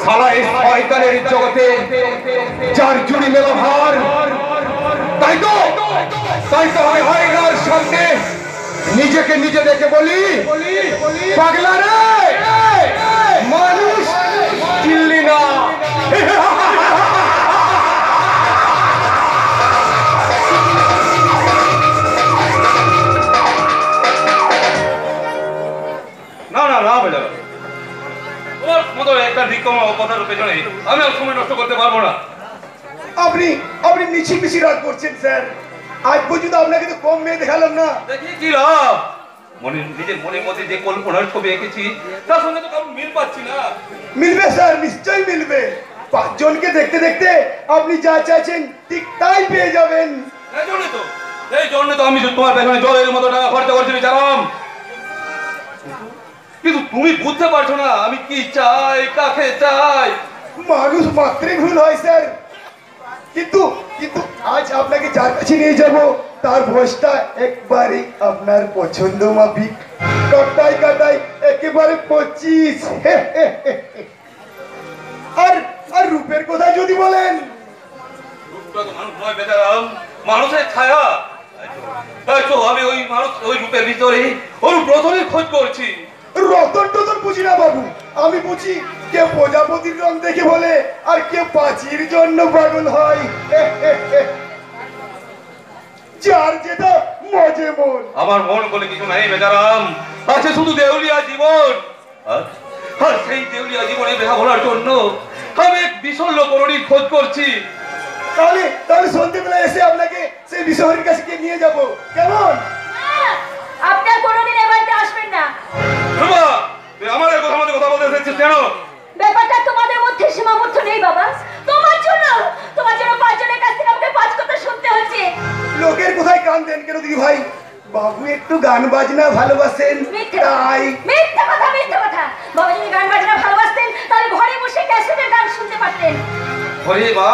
সালা এই শয়তানের জগতে যার জুড়ি মেলা ভার, তাই তো আমি হায়নার সামনে নিজেকে নিজে দেখে বলি, পাগলা রে, মানুষ চিল্লি না। না না না বেটা, তোমার মতো একটা দিকম কথার পেছনে আমি আর সময় নষ্ট করতে পারবো না। আপনি মিছি রাগ করছেন স্যার। আজ পর্যন্ত আপনাকে তো কম মেয়ে দেখালাম না। দেখি কি লাভ, নিজের মনের মধ্যে যে কল্পনার ছবি এঁকেছি তার সঙ্গে তো কারণ মিল পাচ্ছি না। মিলবে স্যার, নিশ্চয়ই মিলবে। 5 জনকে দেখতে দেখতে আপনি যা চাইছেন ঠিক তাই পেয়ে যাবেন। এই জন্য তো আমি তোমার পেছনে জলের মতো টাকা খরচা করছি বিচারাম, কিন্তু তুমি বুঝতে পারছো না আমি কি চাই, কাকে চাই। মানুষ মাত্রই ভুল হয় স্যার, কিন্তু আজ আপনাকে যার কাছে নিয়ে যাব তার ভোজটা একবারই আপনার পছন্দ মাফিক, কাটাই একেবারে 25। আর রূপের কথা যদি বলেন, রূপটা তো মানুষ নয় বেচারাম, মানুষের ছায়া। তাই তো আমি ওই রূপের ভিতরে ওর রতনের খোঁজ করছি। রতন বুঝি না বাবু, আমি বুঝি কেউ প্রজাপতির রং দেখে বলে আর কেউ পাঁচির জন্য পাগল হয়। যার যেটা মজে মন। আমার মন বলে কিছু নাই বেচারাম, আছে শুধু দেউলিয়া জীবন। আর সেই দেউলিয়া জীবনে বেহা বলার জন্য আমি এক বিশল্য করণীর খোঁজ করছি। তাহলে সন্ধ্যেবেলা এসে আপনাকে সেই বিশহরীর কাছে গিয়ে নিয়ে যাব, কেমন? আপনার কোনোদিন এ বাড়িতে আসবেন না। রূপা, তুই আমার কথা মতো কথা বলতে এসেছিস কেন? ব্যাপারটা তোমাদের মধ্যে সীমাবদ্ধ নেই বাবা। তোমার জন্য 5 জনের কাছ থেকে আমাকে 5 কথা শুনতে হচ্ছে। লোকের কোথায় কান দেন কেন দিদি ভাই? বাবু একটু গান বাজনা ভালোবাসেন তাই। মিথ্যা কথা। বাবা যদি গান বাজনা ভালোবাসতেন তাহলে ঘরে বসে ক্যাসেটের গান শুনতে পারতেন। ওরে মা,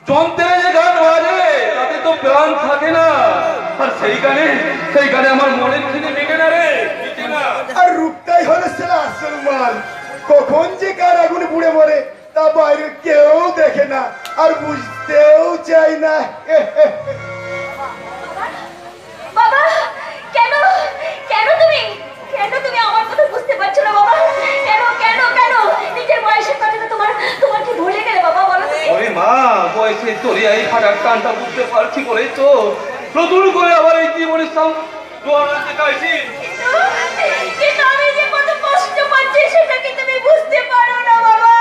যন্ত্রে যে গান বাজে তাতে তো প্রাণ থাকে না, আর সেই গানে আমার মনের খিদে মেটে না রে। আর রূপটাই হলো সেটা আসল মাল। কখন যে কার আগুনে পুড়ে মরে তা বাইরে কেউ দেখে না আর বুঝতেও চাই না। বাবা, কেন তুমি আমার কথা বুঝতে পারছো না বাবা? কেন নিজের বয়সের কথাটা তোমার কি ভুলে গেলে বাবা? বলো তুমি। ওরে মা, বয়সের দরিয়ায় ফাটার টানটা বুঝতে পারছি বলেই তো নতুন করে আবার এই জীবনের জোয়ার আনতে চাইছি। কিন্তু আমি যে কত কষ্ট পাচ্ছি সেটা কি তুমি বুঝতে পারো না বাবা?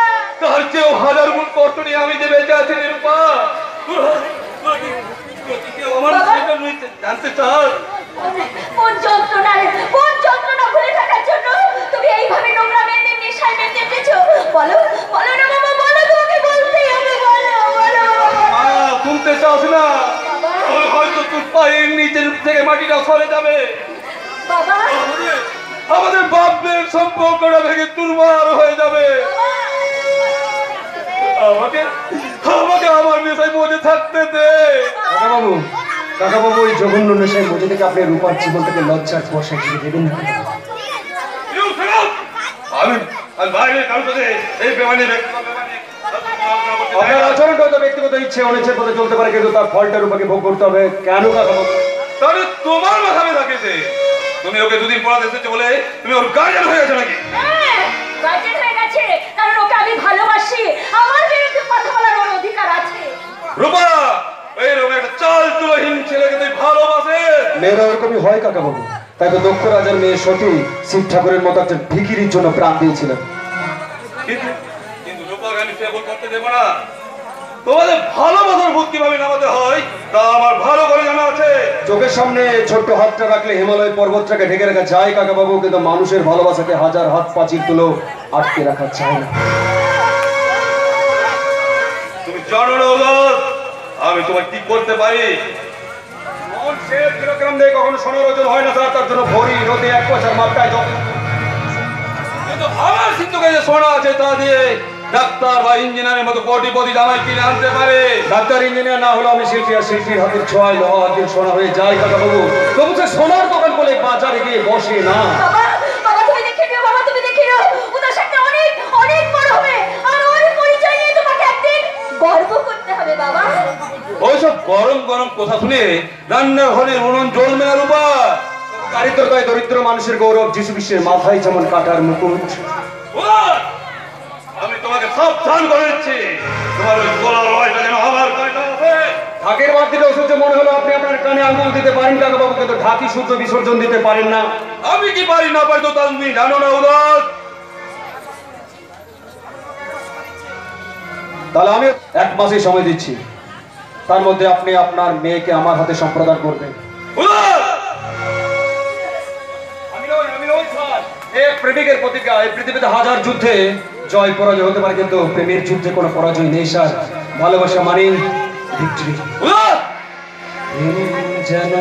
তার চেয়েও 1000 গুণ কষ্ট নিয়ে আমি যে বেঁচে আছি রূপা। আমার জানতে চাস কোন যন্ত্রণা ভুলে থাকার জন্য তুমি এইভাবে নোংরা মেয়েদের নেশায় মেতে উঠেছো? বলো না বাবা, বলো, তোমাকে বলতেই হবে, বলো মা, শুনতে চাস না? হয়তো তোর পায়ের নিচের থেকে মাটিটা সরে যাবে বাবা। আমাদের বাপদের সম্পর্কটা ভেঙে চুরমার হয়ে যাবে। আমাকে আমার নেশায় মজে থাকতে দে। কাকাবাবু এই জঘন্য নেশায় মজে থেকে আপনি রূপার জীবন থেকে লজ্জার বর্ষা ছেড়ে দেবেন না। আমি বাইরে কারোর সাথে এই বেমানি আপনার আচরণটা হয়তো ব্যক্তিগত ইচ্ছে অনিচ্ছের পথে চলতে পারে, কিন্তু তার ফলটা রূপাকে ভোগ করতে হবে। কেন কাকাবাবু? তাহলে তোমার মাথায় থাকেছে তুমি ওকে 2 দিন পড়াতে এসেছো বলে তুমি ওর গার্জেন হয়ে গেছো নাকি? গার্জেন হয়ে গেছে কারণ ওকে আমি ভালোবাসি, আমার বিরুদ্ধে কথা বলার ওর অধিকার আছে। রূপা, এইরকম একটা চাল চুলোহীন ছেলেকে তুই ভালোবাসে? মেয়েরা ওরকমই হয় কাকাবাবু। তাই তো দক্ষ রাজার মেয়ে সতী শিব ঠাকুরের মতো একটা ভিখিরির জন্য প্রাণ দিয়েছিলেন। কিন্তু রূপাকে আমি সেবন করতে দেবো না। তোমাদের ভালোবাসার ভূত কিভাবে নামাতে হয় তা আমার ভালো করে জানা আছে। চোখের সামনে ছোট্ট হাতটা রাখলে হিমালয় পর্বতটাকে ঢেকে রাখা যায় কাকাবাবু, কিন্তু মানুষের ভালোবাসাকে 1000 হাত পাঁচির তুলো আটকে রাখা যায় না। তুমি জানো না আমি তোমায় কি করতে পারি? মন সে কিলোগ্রাম দিয়ে কখনো সোনার ওজন হয় না স্যার, তার জন্য ভরি নদী 1 পয়সার মাপটায় কিন্তু আমার সিন্ধুকে যে সোনা আছে তা দিয়ে ডাক্তার বা ইঞ্জিনিয়ারের মতো কোটিপতি জামাই কিনে আনতে পারে। ডাক্তার ইঞ্জিনিয়ার না হলো আমি শিল্পী, আর শিল্পীর হাতের ছোঁয়ায় লোহা হাতের সোনা হয়ে যায় কাকাবাবু। তবু সে সোনার দোকান বলে বাজারে গিয়ে বসে না। বাবা তুমি দেখে নিও, বাবা তুমি দেখে নিও, ওদের সাথে অনেক বড় হবে আর গরম গরম কথা শুনে রান্নার ঘরের উনুন জ্বলবে না রূপা। দারিদ্রতায় দরিদ্র মানুষের গৌরব, যিশু খ্রিস্টের মাথায় যেমন কাটার মুকুট। আমি তোমাকে সাবধান করে দিচ্ছি, তোমার ওই গলার আওয়াজটা যেন আমার কানে না আসে। ঢাকের বাদ দিলে অসহ্য মনে হলো আপনি আপনার কানে আঙুল দিতে পারেন কাকা বাবু, কিন্তু ঢাকি শুদ্ধ বিসর্জন দিতে পারেন না। আমি কি পারি না পারি তো তুমি জানো না উদাস। তাহলে আমি 1 মাসের সময় দিচ্ছি, তার মধ্যে আপনি আপনার মেয়েকে আমার হাতে সম্প্রদান করবেন। উদাস আমি নই স্যার। এক প্রেমিকের প্রতিজ্ঞা, এই পৃথিবীতে হাজার যুদ্ধে জয় পরাজয় হতে পারে, কিন্তু প্রেমের যুদ্ধে কোনো পরাজয় নেই স্যার। ভালোবাসা মানে ভিক্টরি। উদাস যেন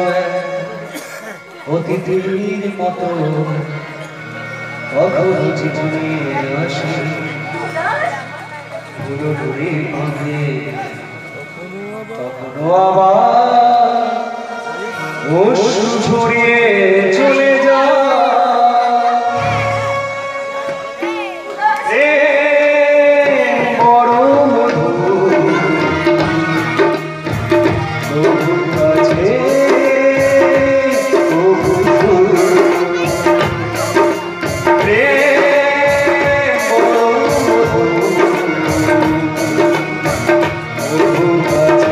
অতিথির মতো কখনো চিঠি নিয়ে আসে, পুরোপুরি ভাঙে, কখনো আবার অশ্রু ঝরিয়ে চলে যায়। বড় মধুর তবু কাছে তবু দূর। প্রেম বড় মধুর তবু কাছে তবু দূর।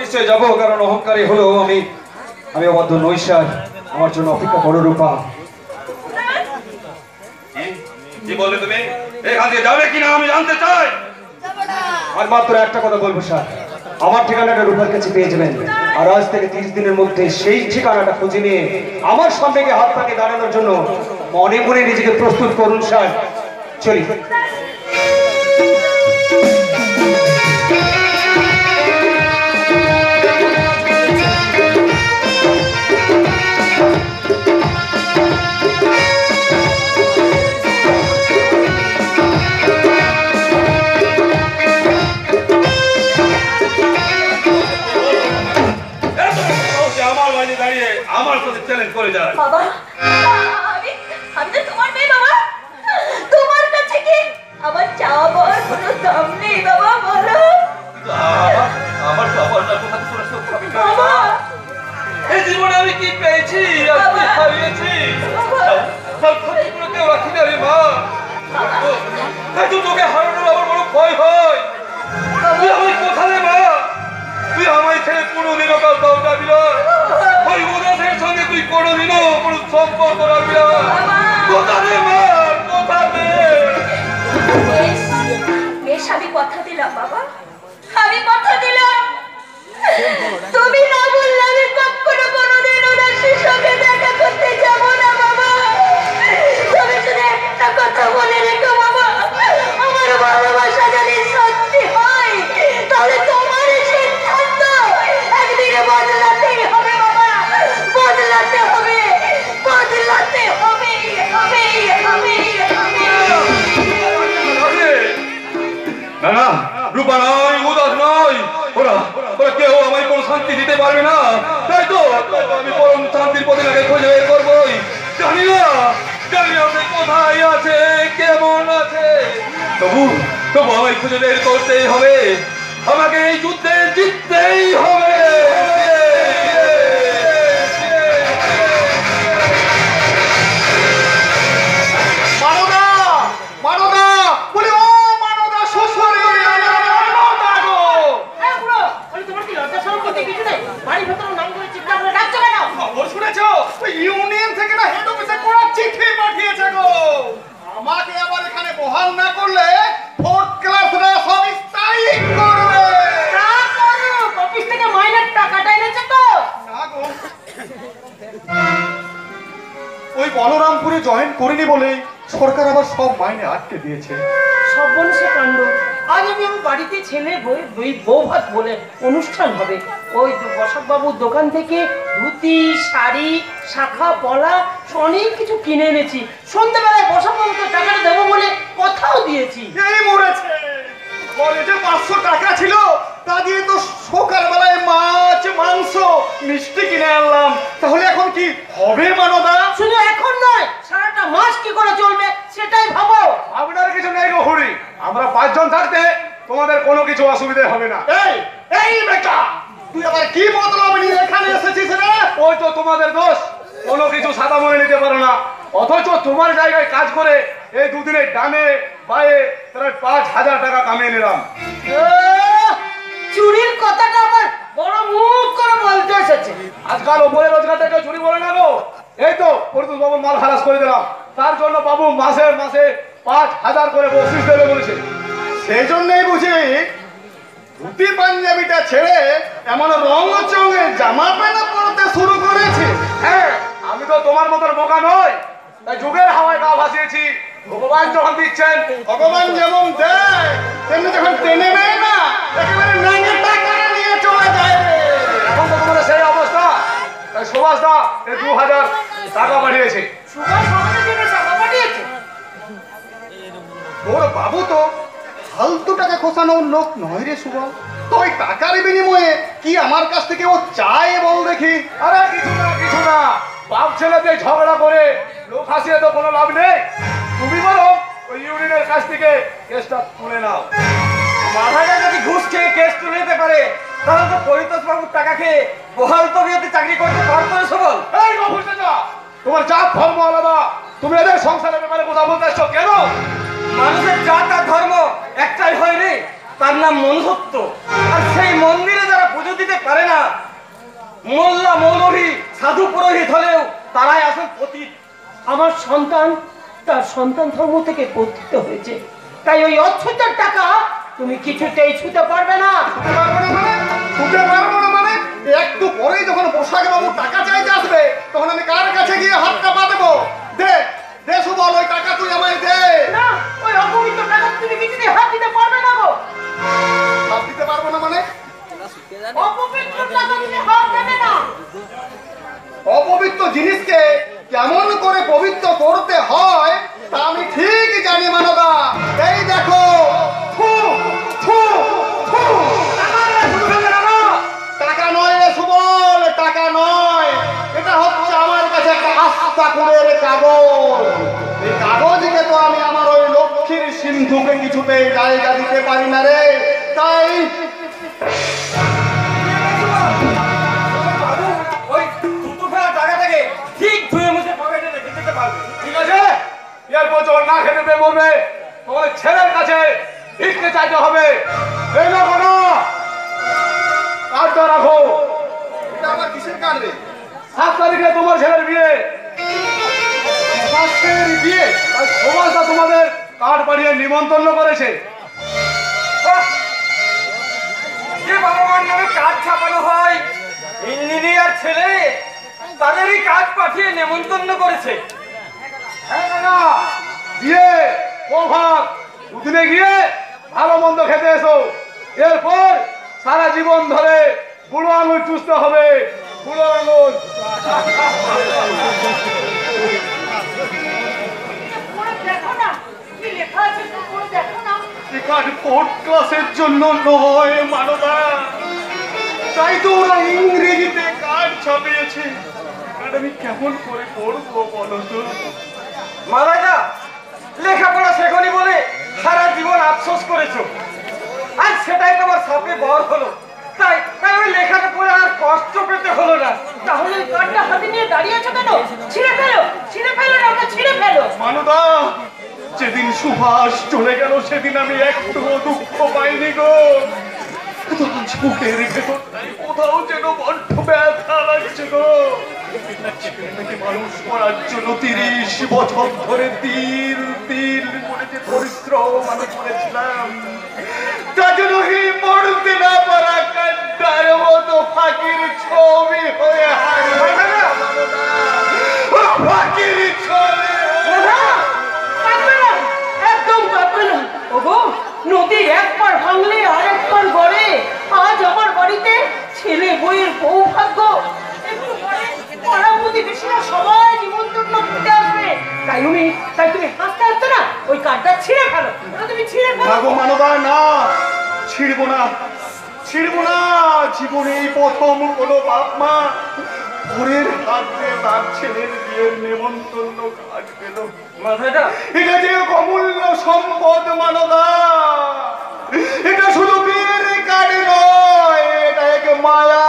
নিশ্চয় যাবো, কারণ অহংকারী হলো আমি অবাধ্য নই স্যার। আমার জন্য অপেক্ষা করো রূপা। কি বললে তুমি? এখান থেকে যাবে কিনা আমি জানতে চাই। আর মাত্র একটা কথা বলবো স্যার, আমার ঠিকানাটা রূপার কাছে পেয়ে যাবেন, আর আজ থেকে 30 দিনের মধ্যে সেই ঠিকানাটা খুঁজে নিয়ে আমার সামনে গিয়ে হাত পাকে দাঁড়ানোর জন্য মনে মনে নিজেকে প্রস্তুত করুন স্যার। চলি। আমার বাড়ি দাঁড়িয়ে আমার সাথে চ্যালেঞ্জ করে যায়। বাবা, আমি তো তোমার মেয়ে বাবা। তোমার কাছে কি আমার চাওয়া পাওয়ার কোনো দাম নেই বাবা, বলো। আমার সবার কথা শুনে সত্যি আমি বাবা, এই জীবনে আমি কি পেয়েছি আর কি হারিয়েছি তার ক্ষতিগুলো কেউ রাখি না রে মা। তাই তোকে হারানোর আমার বড় ভয় হয়। তুই আমায় কোথা রে মা? তুই আমায় ছেড়ে কোনোদিনও কাউ যাবি না। ওই উদাসের সঙ্গে তুই কোনোদিনও কোনো সম্পর্ক রাখবি না। কোথা রে মা, কোথা রে? বেশ, আমি কথা দিলাম বাবা, আমি কথা দিলাম। তুমি না বললে আমি কখনো কোনোদিন উদাসের সঙ্গে দেখা করতে যাব না বাবা। তুমি শুধু একটা কথা বলে রেখো বাবা, আমার ভালোবাসা যদি সত্যি হয় তাহলে তোমার এই সিদ্ধান্ত একদিনে বদলাতেই হবে বাবা, বদলাতে হবে, বদলাতে হবে, হবে, হবে, হবে। না না, রূপা নয়, উদাস নয়, ওরা কেউ আমায় কোনো শান্তি দিতে পারবে না। তাই তো আমি পরম শান্তির পথে আগে খুঁজে বের করবোই। জানি না সে কোথায় আছে, কেমন আছে, তবু আমায় খুঁজে বের করতেই হবে। আমাকে এই যুদ্ধে জিততেই হবে। ইউনিয়ন থেকে না হেড অফিসে পুরো চিঠি পাঠিয়েছে গো। আমাকে আবার এখানে বহাল না করলে 4th ক্লাসরা সব স্ট্রাইক করবে। তা করো, অফিস থেকে মাইনের টাকাটা এনেছে তো? না গো, ওই বলরামপুরে জয়েন করিনি বলে সরকার আবার সব মাইনে আটকে দিয়েছে। সর্বনাশে কাণ্ড। আজ আমি বাড়িতে ছেলে বউ ভাত বলে অনুষ্ঠান হবে, ওই বসাক বাবুর দোকান থেকে ধুতি, শাড়ি, শাখা, পলা অনেক কিছু কিনে এনেছি। সন্ধ্যাবেলায় বসাক বাবুকে টাকাটা দেবো বলে কথাও দিয়েছি। এই মরেছে ঘরে যে 500 টাকা ছিল তা দিয়ে তো সকালবেলায় মাছ মাংস মিষ্টি কিনে আনলাম, তাহলে এখন কি হবে মানদা? শুধু এখন নয়, সারাটা মাস কি করে চলবে সেটাই ভাবো। আপনার কিছু নেই গো হরি, আমরা 5 জন থাকতে তোমাদের কোনো কিছু অসুবিধা হবে না। এই এই বেটা, তুই আবার কি মতলব নিয়ে এখানে এসেছিস রে? ওই তো তোমাদের দোষ, কোনো কিছু সাদা মনে নিতে পারো না, অথচ তোমার জায়গায় কাজ করে এই দুদিনে ডানে বায়ে প্রায় 5,000 টাকা কামিয়ে নিলাম। চুরির কথাটা আমার বড় মুখ করে বলতে এসেছে। আজকাল ওপরে রোজগারটা কেউ চুরি বলে না গো। এই তো পরিতোষ বাবু মাল খালাস করে দিলাম, তার জন্য বাবু মাসে মাসে 5,000 করে বকশিশ দেবে বলেছে। সেই জন্যই বুঝি ধুতি পাঞ্জাবিটা ছেড়ে এমন রং চঙে জামা প্যান্ট পরতে শুরু করেছে। হ্যাঁ, আমি তো তোমার মতন বোকা নই, তাই যুগের হাওয়ায় গা ভাসিয়েছি। ভগবান যখন দিচ্ছেন, ভগবান যেমন দেয় তেমনি যখন টেনে নেয় না, একেবারে নাঙে টাকা নিয়ে চলে যায় রে। এখন তো তোমাদের সেই অবস্থা, তাই সুভাষ দা এই 2,000 টাকা পাঠিয়েছে। সুভাষ আমাদের জন্য টাকা পাঠিয়েছে। তোর বাবু তো ফালতু টাকা খোসানোর লোক নয় রে শুভ। তো ওই টাকার বিনিময়ে কি আমার কাছ থেকে ও চায় বল দেখি? আরে কিছু না, বাপ ছেলেতে ঝগড়া করে লোক হাসিয়ে তো কোনো লাভ নেই। তুমি বলো ওই ইউনিয়নের কাছ থেকে কেসটা তুলে নাও। মাথাটা যদি ঘুষ খেয়ে কেস তুলে নিতে পারে, তাহলে তো পরিতোষ বাবুর টাকা খেয়ে বহাল তবিয়তে চাকরি করতে পারতো না সবল। এই গফুর চাচা, তোমার জাত ধর্ম আলাদা, তুমি এদের সংসারের ব্যাপারে কথা বলতে এসছো কেন? মানুষের জাত আর ধর্ম একটাই হয় রে, তার নাম মনুষ্যত্ব। আর সেই মন্দিরে যারা পুজো দিতে পারে না, মোল্লা মৌলভী সাধু পুরোহিত হলেও তারাই আসল পতিত। আমার সন্তান তার সন্তান ধর্ম থেকে পতিত হয়েছে, তাই ওই অচ্ছুতের টাকা তুমি কিছুতেই ছুতে পারবে না। ছুটে পারবো না মানে? একটু পরেই যখন পোশাক বাবু টাকা চাইতে আসবে, তখন আমি কার কাছে গিয়ে হাতটা পাতবো? দে দে সুবল, ওই টাকা তুই আমায় দে। না, ওই অপবিত্র টাকা তুমি কিছুতেই হাত দিতে পারবে না গো। হাত দিতে পারবো না মানে? অপবিত্র টাকা তুমি হাত দেবে না। অপবিত্র জিনিসকে কেমন করে পবিত্র করতে হয় তা আমি ঠিক জানি মানদা। এই দেখো, ফু, ফু, ফু। টাকা নয় রে সুবল, টাকা নয়, এটা হচ্ছে আমার কাছে একটা আস্থা কুড়ের কাগজ। এই কাগজকে তো আমি আমার ওই লক্ষ্মীর সিন্ধুকে কিছুতেই জায়গা দিতে পারি না রে। তাই ওই দুটো ফেলা টাকা থেকে ঠিক ধুয়ে মুছে পকেটে রেখে দিতে পারবে। ঠিক আছে, এরপর যখন না খেতে পেয়ে মরবে, তোমার ছেলের কাছে ভিক্ষে চাইতে হবে। এই না কোনো কার্ডটা রাখো। এটা আমার কিসের কার্ড রে? 7 তারিখে তোমার ছেলের বিয়ে। সুভাষের বিয়ে? আর সমাজটা তোমাদের কার্ড পাঠিয়ে নিমন্ত্রণ করেছে। যে বাবা মার নামে কাজ ছাপানো হয়, ইঞ্জিনিয়ার ছেলে তাদেরই কাজ পাঠিয়ে নেমন্তন্ন করেছে। হ্যাঁ না, বিয়ে প্রভাত দুদিনে গিয়ে ভালো মন্দ খেতে এসো, এরপর সারা জীবন ধরে বুড়ো আঙুল চুষতে হবে, বুড়ো আঙুল। দেখো না কি লেখা আছে, পড়ে দেখো না। কার্ড কোর্ট ক্লাসের জন্য নয় মানদা, তাই তো ওরা ইংরেজিতে কার্ড ছাপিয়েছে। কার্ড আমি কেমন করে পড়বো বলো তো? মারাজা লেখাপড়া শেখনি বলে সারা জীবন আফসোস করেছো, আজ সেটাই তোমার সাপে বর হলো। তাই তাই ওই লেখাটা পড়ে আর কষ্ট পেতে হলো না। তাহলে ওই কার্ডটা হাতে নিয়ে দাঁড়িয়ে আছো কেন? ছিঁড়ে ফেলো, ছিঁড়ে ফেলো না, ওটা ছিঁড়ে ফেলো। মানদা, যেদিন সুভাষ চলে গেল সেদিন আমি একটু দুঃখ পাইনি গো। কিন্তু আজ বুকের ভেতরটাই কোথাও যেন বড্ড ব্যথা লাগছে গো। ছেলেটাকে মানুষ করার জন্য 30 বছর ধরে তিল তিল করে যে পরিশ্রম আমি করেছিলাম, তা যেন এই মরতে না পারা কান্ডার মতো ফাঁকির ছবি হয়ে ফাঁকির ছবি। কাঁদবে না, একদম কাঁদবে না। ওগো, নদী একবার ভাঙলে আর একবার গড়ে। আজ আমার বাড়িতে ছেলে বইয়ের সৌভাগ্য। একটু পরে পাড়া প্রতিবেশীরা সবাই নিমন্ত্রণ করতে আসবে। কায়ুমি, তাই তুমি হাসতে হাসতে না ওই কাঠটা ছিঁড়ে ফেলো। ওটা তুমি ছিঁড়ে না ফেলো। গো মানবা, না, ছিড়বো না, ছিড়বো না। জীবনে এই প্রথম কোনো বাপ মা পরের হাত দিয়ে তার ছেলের বিয়ের নেমন্তন্ন কার্ড পেল। মাথাটা এটা যে অমূল্য সম্পদ মানবা, এটা শুধু বিয়ের কার্ড নয়, এটা এক মায়া,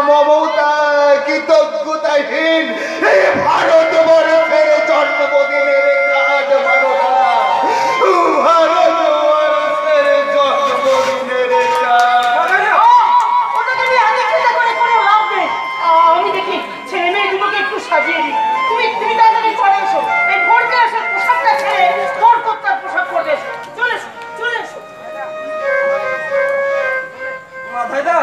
মমতা, কৃতজ্ঞতাহীন এই ভারতবর্ষের জন্মদিনের কার্ড মানবা। ভারতবর্ষের জন্মদিনের কার্ড। ওটাকে নিয়ে হাতে চিন্তা করে কোনো লাভ নেই। আমি দেখি ছেলে মেয়ে দুটোকে একটু সাজিয়ে দিই। তুমি তাড়াতাড়ি চলে এসো। এই ভোরকে এসে পোশাকটা ছেড়ে তোর কর্তার পোশাক পরে এসো। চলে এসো, চলে এসো। মাথাটা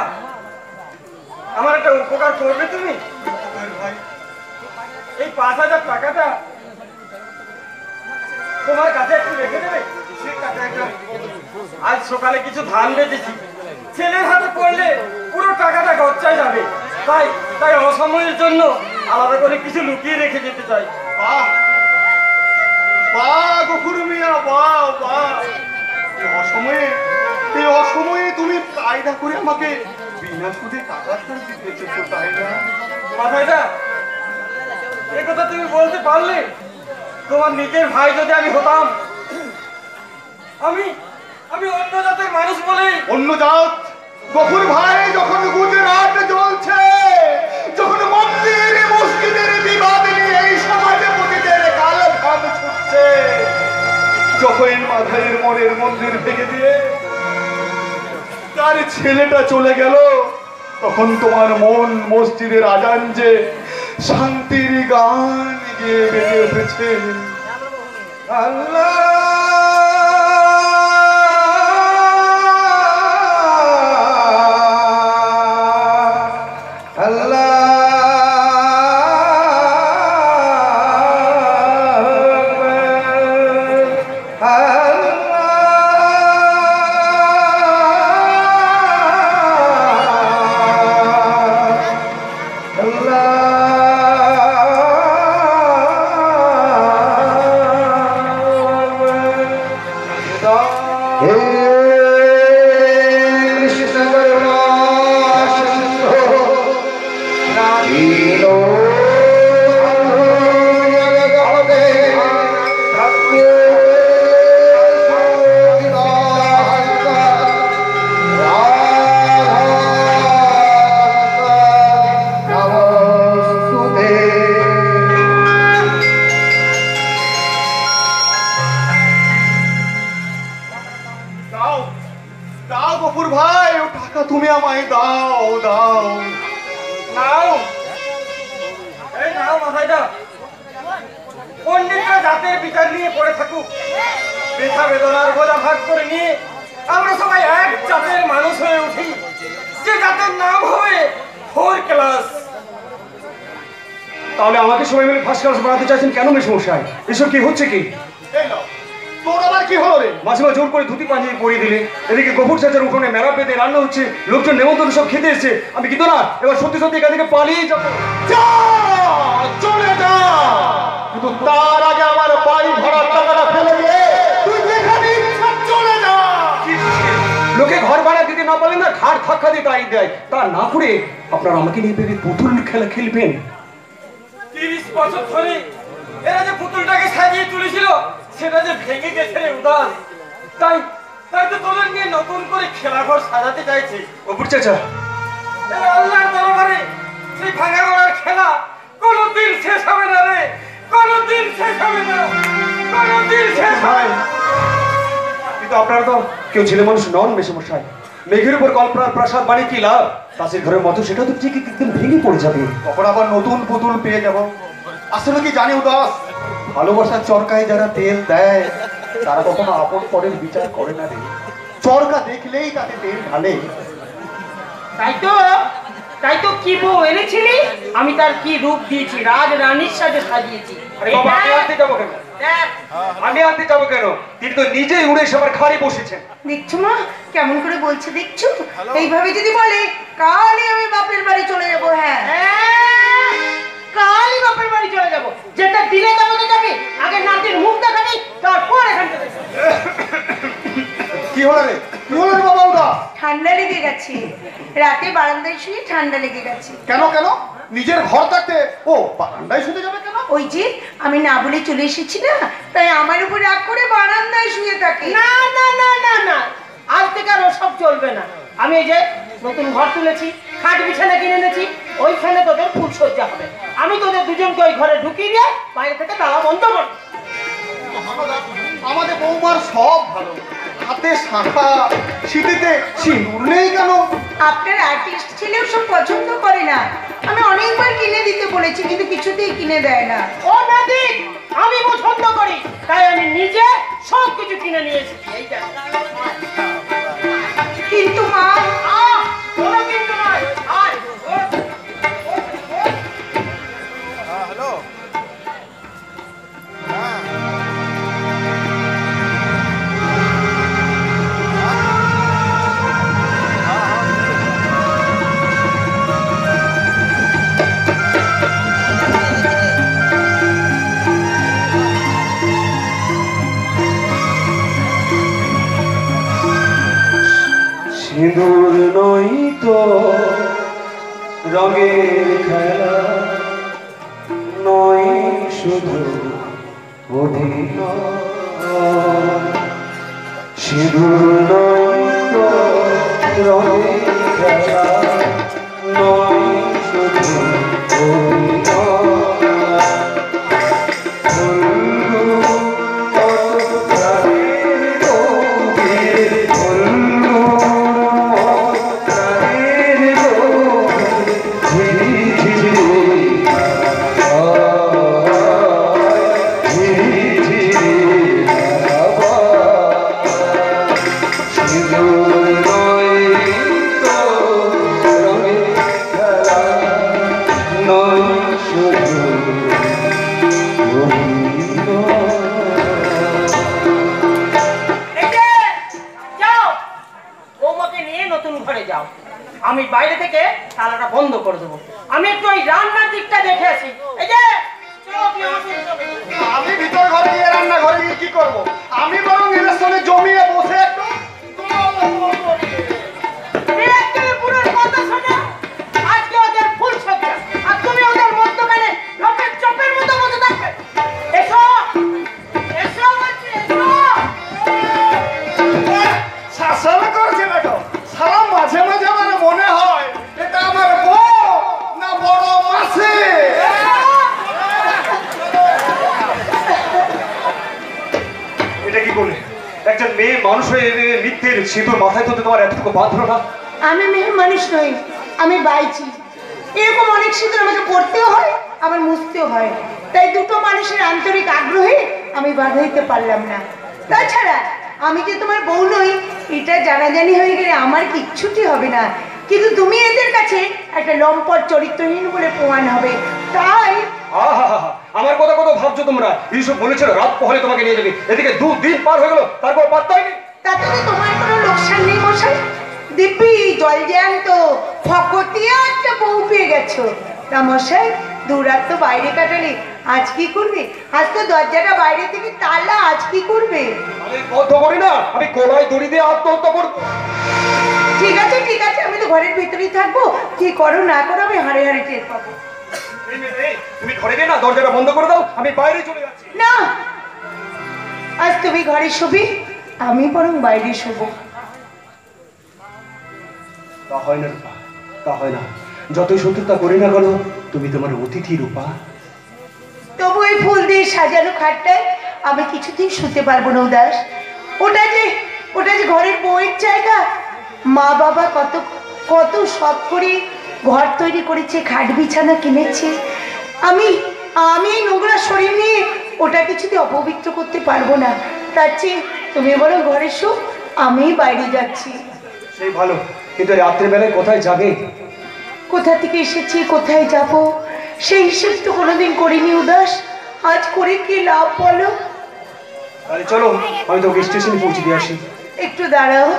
আমার একটা উপকার করবে তুমি? এই 5,000 টাকাটা তোমার কাছে একটু রেখে দেবে? আজ সকালে কিছু ধান বেচেছি, ছেলের হাতে পড়লে পুরো টাকাটা গচ্চায় যাবে। তাই অসময়ের জন্য আলাদা করে কিছু লুকিয়ে রেখে যেতে চাই। বাহ বাহ গফুর মিয়া, বাহ বাহ। এই অসময়ে তুমি কায়দা করে আমাকে বিনা সুদে টাকা দিতেছো, তাই না? মাথাটা এই কথা তুমি বলতে পারলে? তোমার নিজের ভাই যদি আমি হতাম, আমি অন্য জাতের মানুষ বলেই। অন্য জাত? গফুর ভাই, যখন গুজরাট জ্বলছে, যখন মন্দির মসজিদের বিবাদ নিয়ে এই সমাজে পতিতের কাল ঘাম ছুটছে, যখন মাথায়ের মনের মন্দির ভেঙে দিয়ে তার ছেলেটা চলে গেল, তখন তোমার মন মসজিদের আজান যে শান্তির গান গিয়ে বেজে উঠেছে। আল্লাহ তুমি আমায় দাও, দাও, নাও, এই নাও মাথাটা। পণ্ডিতরা জাতের বিচার নিয়ে পড়ে থাকুক, ব্যথা বেদনার বোঝা ভাগ করে নিয়ে আমরা সবাই এক জাতের মানুষ হয়ে উঠি, যে জাতের নাম হবে 4 ক্লাস। তাহলে আমাকে সবাই মিলে ফার্স্ট ক্লাস বানাতে চাইছেন কেন মেশমশাই? এসব কি হচ্ছে কি? এই নাও, তোর আবার কি হলো রে? মাঝে জোর করে ধুতি পাঞ্জাবি পরিয়ে দিলে, এদিকে গফুর চাচার উঠোনে মেলা পেতে রান্না হচ্ছে, লোকজন নেমন্তন্ন সব খেতে এসেছে, আমি কিন্তু না এবার সত্যি সত্যি এখান থেকে পালিয়ে যাবো। যা, চলে যা, কিন্তু তার আগে আমার বাড়ি ভাড়ার টাকাটা ফেলে দিয়ে তুই যেখানে ইচ্ছা চলে যা। লোকে ঘর ভাড়া দিতে না পারলে না ঘাড় ধাক্কা দিয়ে তাই দেয়, তা না করে আপনারা আমাকে নিয়ে ভেবে পুতুল খেলা খেলবেন? 30 বছর ধরে এরা যে পুতুলটাকে সাজিয়ে তুলেছিল সেটা যে ভেঙে গেছে রে উদাস। তাই তো তোদের নিয়ে নতুন করে খেলাঘর সাজাতে চাইছে। গফুর চাচা, এই আল্লাহর দরবারে সেই ভাঙা গড়ার খেলা কোনোদিন শেষ হবে না রে, কোনোদিন শেষ হবে না, কোনোদিন শেষ হবে না। কিন্তু আপনারা তো কেউ ছেলে মানুষ নন মেশমশাই। মেঘের উপর কল্পনার প্রাসাদ বাড়ি কি লাভ? তাসের ঘরের মতো সেটা তো ঠিক একদিন ভেঙে পড়ে যাবে। তখন আবার নতুন পুতুল পেয়ে যাব। আসলে কি জানি উদাস, ভালোবাসার চরকায় যারা তেল দেয় তারা কখনো আপন পরের বিচার করে না রে। চরকা দেখলেই তাতে তেল ঢালে। তাই তো কি বউ এনেছিলি, আমি তার কি রূপ দিয়েছি, রাজ রানীর সাথে সাজিয়েছি। আরে বাবা, আমি আনতে যাবো কেন? আমি আনতে যাবো কেন? তিনি তো নিজেই উড়ে সবার ঘাড়ে বসেছেন। দেখছো মা কেমন করে বলছে, দেখছো? এইভাবে যদি বলে কালই আমি বাপের বাড়ি চলে যাবো। হ্যাঁ, কালই বাপের বাড়ি চলে যাবো। যেটা দিলে যাবো তো যাবি, আগে না হলো রে? কি হলো রে বাবা উদা? ঠান্ডা লেগে গেছে, রাতে বারান্দায় শুয়ে ঠান্ডা লেগে গেছে। কেন কেন? নিজের ঘর থাকতে ও বারান্দায় শুতে যাবে কেন? ওই যে আমি না বলে চলে এসেছি না, তাই আমার উপর রাগ করে বারান্দায় শুয়ে থাকে। না না না না না, আজ থেকে আর ওসব চলবে না। আমি এই যে নতুন ঘর তুলেছি, খাট বিছানা কিনে এনেছি, ওইখানে তোদের ফুলসজ্জা হবে। আমি তোদের দুজনকে ওই ঘরে ঢুকিয়ে দিয়ে বাইরে থেকে তালা বন্ধ করব। আমাদের বৌমার সব ভালো, হাতে শাঁখা, শীতেতে সিঁদুর নেই কেন? আপনার আর্টিস্ট ছেলেও সব পছন্দ করে না। আমি অনেকবার কিনে দিতে বলেছি, কিন্তু কিছুতেই কিনে দেয় না। ও নাদি, আমি পছন্দ করি, তাই আমি নিজে সব কিছু কিনে নিয়ে এসেছি। এই দেখ। কিন্তু মা, কোনো কিন্তু নয়। আয়। সিঁদুর নই তো রঙের খেলা, নয় শুধু অভিনয়। সিঁদুর নই তো রঙের খেলা, নয় শুধু অভিনয়। আমি বাইরে থেকে তালাটা বন্ধ করে দেবো। আমি একটু ওই রান্নার দিকটা দেখে আসি। এই যে চলো, তুই আমার সাথে চলো। আমি ভিতর ঘরে গিয়ে রান্না ঘরে গিয়ে কি করবো? আমি বরং ইলেকশনে জমিয়ে বসে একটু পুরোর কথা শোনো। আজকে ওদের ফুল সজ্জা, আর তুমি ওদের মধ্যখানে লোকের চপের মতো বসে থাকবে। এসো এসো বলছি, এসো। শাসন করছে দেখো, সারা মাঝে মাঝে আমার মনে হয় এটা আমার বউ না বড় মাসি। এটা কি করলে? একজন মেয়ে মানুষ হয়ে মিথ্যের সিঁদুর মাথায় তুলতে তোমার এতটুকু বাঁধলো না? আমি মেয়ে মানুষ নই, আমি বাইছি। এরকম অনেক সিঁদুর আমাকে পড়তেও হয়, আবার মুছতেও হয়। তাই দুটো মানুষের আন্তরিক আগ্রহে আমি বাধা দিতে পারলাম না। তাছাড়া আমি যে তোমার বউ নই এটা জানাজানি হয়ে গেলে আমার কিচ্ছুটি হবে না, কিন্তু তুমি এদের কাছে একটা লম্পট চরিত্রহীন বলে প্রমাণ হবে। তাই আমার কথা কত ভাবছো তোমরা? ইউসুফ বলেছিল রাত পহলে তোমাকে নিয়ে যাবে, এদিকে 2 দিন পার হয়ে গেল, তারপর পাত্তাই নেই। তাতে তো তোমার কোনো লোকসান নেই মশাই। দিব্যি জল জ্যান্ত ফকটিয়ে একটা বউ পেয়ে গেছো। তা মশাই, 2 রাত তো বাইরে কাটালে, আজ কি করবে? আজ তো দরজাটা বাইরে থেকে তালা, আজ কি করবে? আমি বদ্ধ করি না, আমি গলায় দড়ি দিয়ে আত্মহত্যা করবো। ঠিক আছে ঠিক আছে, আমি তো ঘরের ভিতরেই থাকবো। কি করো না করো আমি হাড়ে হাড়ে টের পাবো। তুমি ঘরে গিয়ে না দরজাটা বন্ধ করে দাও, আমি বাইরে চলে যাচ্ছি। না, আজ তুমি ঘরে শুবি, আমি বরং বাইরে শুবো। তা হয় না রূপা, তা হয় না। যতই শত্রুতা করি না কেন, তুমি তোমার অতিথি রূপা। তবু এই ফুল দিয়ে সাজানো খাটটায় আমি কিছুতেই শুতে পারবো না উদাস। ওটা যে ঘরের বউয়ের জায়গা। মা বাবা কত কত শখ করে ঘর তৈরি করেছে, খাট বিছানা কিনেছে। আমি এই নোংরা শরীর নিয়ে ওটা কিছুতে অপবিত্র করতে পারবো না। তার চেয়ে তুমি বরং ঘরে শো, আমি বাইরে যাচ্ছি। সেই ভালো, কিন্তু রাত্রিবেলায় কোথায় যাবে? কোথা থেকে এসেছি, কোথায় যাব, সেই হিসেব তো কোনোদিন করিনি উদাস। আজ করে কি লাভ বলো? তাহলে চলো, আমি তোকে স্টেশনে পৌঁছে দিয়ে আসি। একটু দাঁড়াও।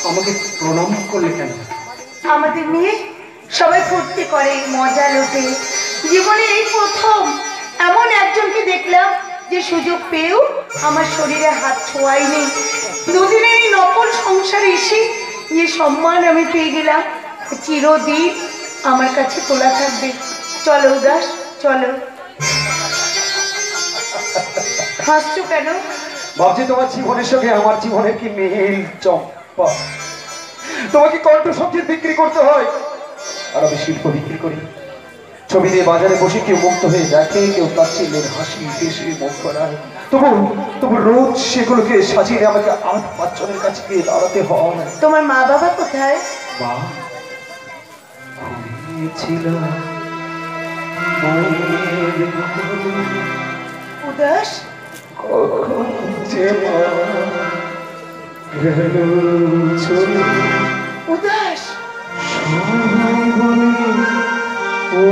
আমাকে প্রণাম করলে কেন? আমাদের মেয়ে সবাই ফুর্তি করে, মজা লোটে। জীবনে এই প্রথম এমন একজনকে দেখলাম যে সুযোগ পেয়েও আমার শরীরে হাত ছোঁয়ায়নি। দুদিনে এই নকল সংসারে এসে যে সম্মান আমি পেয়ে গেলাম, চিরদিন আমার কাছে তোলা থাকবে। চলো উদাস, চলো। হাসছো কেন? ভাবছি তোমার জীবনের সঙ্গে আমার জীবনের কি মিল চম্পা। তোমাকে কণ্ঠ সঙ্গীত বিক্রি করতে হয়, আর আমি শিল্প বিক্রি করি। ছবি দিয়ে বাজারে বসে কেউ মুক্ত হয়ে দেখে, কেউ তাচ্ছিল্যের হাসি হেসে মুখ করায়। তবু রোজ সেগুলোকে সাজিয়ে আমাকে ৮-৫ জনের কাছে গিয়ে দাঁড়াতে হয়। তোমার মা বাবা কোথায়? মা ঘুমিয়েছিলাম মায়ের কোলে। উদাস, কখন যে মা গেল চলে। উদাস, ও